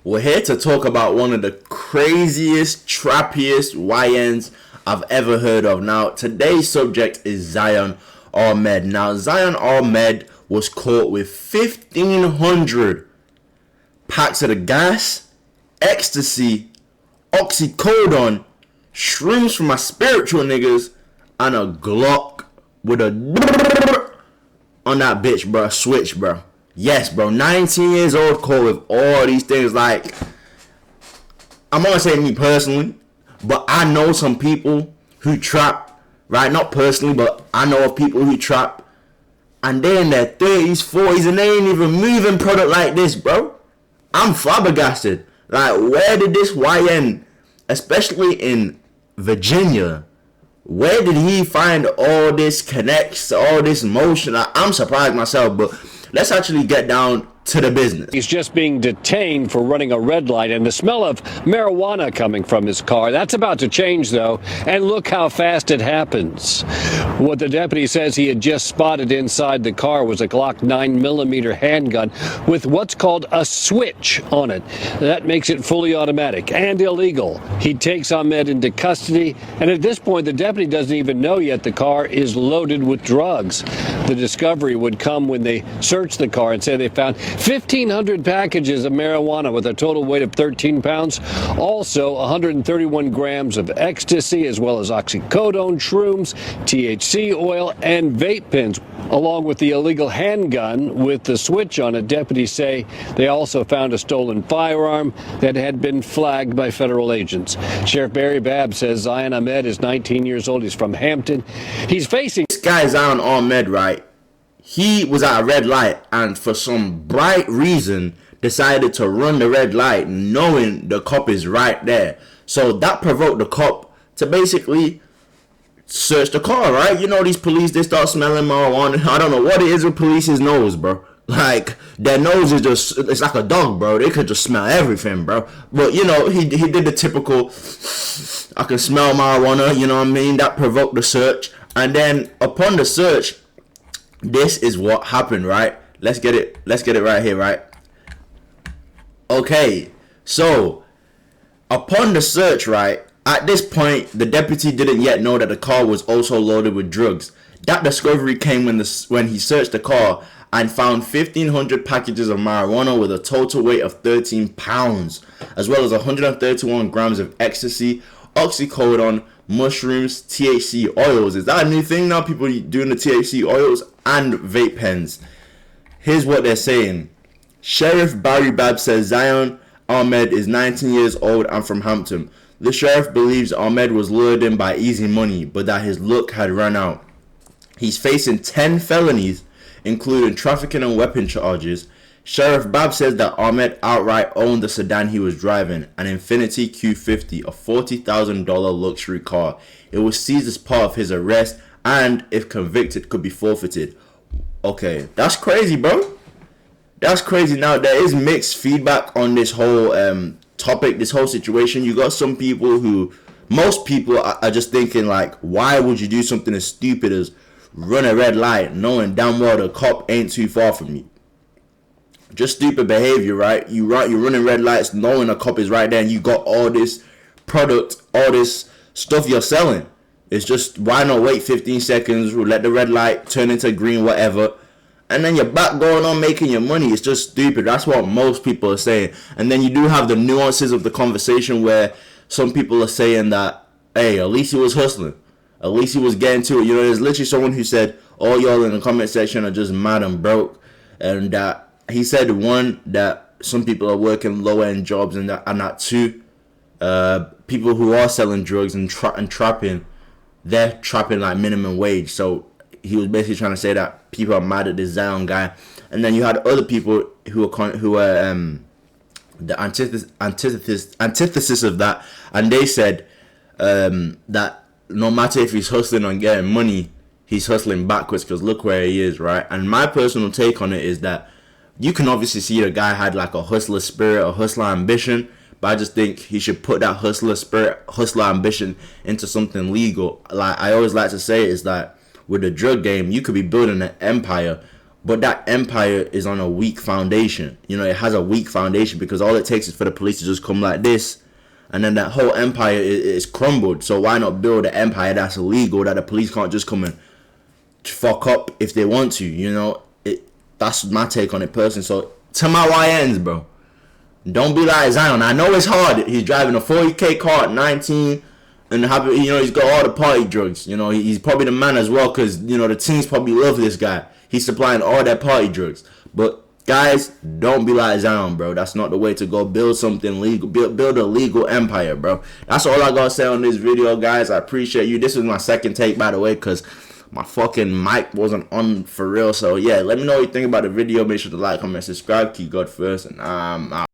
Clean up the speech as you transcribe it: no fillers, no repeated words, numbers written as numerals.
We're here to talk about one of the craziest, trappiest YNs I've ever heard of. Now, today's subject is Zion Ahmed. Now, Zion Ahmed was caught with 1,500 packs of the gas, ecstasy, oxycodone, shrooms for my spiritual niggas, and a glock with a on that bitch, bro. Switch, bro. Yes, bro. 19 years old, caught with all these things. Like, I'm gonna say me personally, but I know some people who trap, right? Not personally, but I know of people who trap, and they're in their 30s, 40s, and they ain't even moving product like this, bro. I'm flabbergasted. Like, where did this YN, especially in Virginia, where did he find all this connects, all this motion? I'm surprised myself, but let's actually get down to the business. He's just being detained for running a red light, and the smell of marijuana coming from his car. That's about to change, though, and look how fast it happens. What the deputy says he had just spotted inside the car was a Glock 9mm handgun with what's called a switch on it. That makes it fully automatic and illegal. He takes Ahmed into custody, and at this point, the deputy doesn't even know yet the car is loaded with drugs. The discovery would come when they searched the car and say they found 1,500 packages of marijuana with a total weight of 13 pounds. Also, 131 grams of ecstasy, as well as oxycodone, shrooms, THC oil, and vape pens, along with the illegal handgun with the switch on it. Deputies say they also found a stolen firearm that had been flagged by federal agents. Sheriff Barry Babb says Zion Ahmed is 19 years old. He's from Hampton. He's facing... This guy, Zion Ahmed, right? He was at a red light and for some bright reason decided to run the red light knowing the cop is right there. So that provoked the cop to basically search the car, right? You know, these police, they start smelling marijuana. I don't know what it is with police's nose, bro. Like, their nose is just, it's like a dog, bro. They could just smell everything, bro. But, you know, he did the typical, I can smell marijuana, you know what I mean? That provoked the search. And then upon the search, this is what happened, right? Let's get it right here, right? Okay, so upon the search, right, at this point, the deputy didn't yet know that the car was also loaded with drugs. That discovery came when he searched the car and found 1,500 packages of marijuana with a total weight of 13 pounds, as well as 131 grams of ecstasy, oxycodone, mushrooms, THC oils. Is that a new thing now? People doing the THC oils and vape pens. Here's what they're saying. Sheriff Barry Babb says Zion Ahmed is 19 years old and from Hampton. The sheriff believes Ahmed was lured in by easy money, but that his luck had run out. He's facing 10 felonies, including trafficking and weapon charges. Sheriff Babb says that Ahmed outright owned the sedan he was driving, an Infiniti Q50, a $40,000 luxury car. It was seized as part of his arrest and, if convicted, could be forfeited. Okay, that's crazy, bro. That's crazy. Now, there is mixed feedback on this whole topic, this whole situation. You got some people who, most people are just thinking like, why would you do something as stupid as run a red light knowing damn well the cop ain't too far from you? Just stupid behavior, right? You're running red lights knowing a cop is right there and you got all this product, all this stuff you're selling. It's just, why not wait 15 seconds, let the red light turn into green, whatever, and then you're back going on making your money. It's just stupid. That's what most people are saying. And then you do have the nuances of the conversation where some people are saying that, hey, at least he was hustling. At least he was getting to it. You know, there's literally someone who said, all y'all in the comment section are just mad and broke. And he said, one, that some people are working low-end jobs, and that two, people who are selling drugs and trapping, they're trapping like minimum wage. So he was basically trying to say that people are mad at this Zion guy. And then you had other people who are the antithesis of that, and they said that no matter if he's hustling on getting money, he's hustling backwards because look where he is, right? And my personal take on it is that you can obviously see the guy had like a hustler spirit, a hustler ambition, but I just think he should put that hustler spirit, hustler ambition into something legal. Like I always like to say is that with the drug game, you could be building an empire But that empire is on a weak foundation. You know, it has a weak foundation because all it takes is for the police to just come like this, and then that whole empire is crumbled. So why not build an empire that's illegal, that the police can't just come and fuck up if they want to? You know, that's my take on it personally. So to my YNs, bro, don't be like Zion. I know it's hard. He's driving a 40K car at 19, and he's got all the party drugs. You know, he's probably the man as well, because the teens probably love this guy. He's supplying all that party drugs. But guys, don't be like Zion, bro. That's not the way to go. Build something legal. Build a legal empire, bro. That's all I gotta say on this video, guys. I appreciate you. This is my second take, by the way, because my fucking mic wasn't on for real. So yeah, let me know what you think about the video. Make sure to like, comment, subscribe. Keep God first, and I'm out.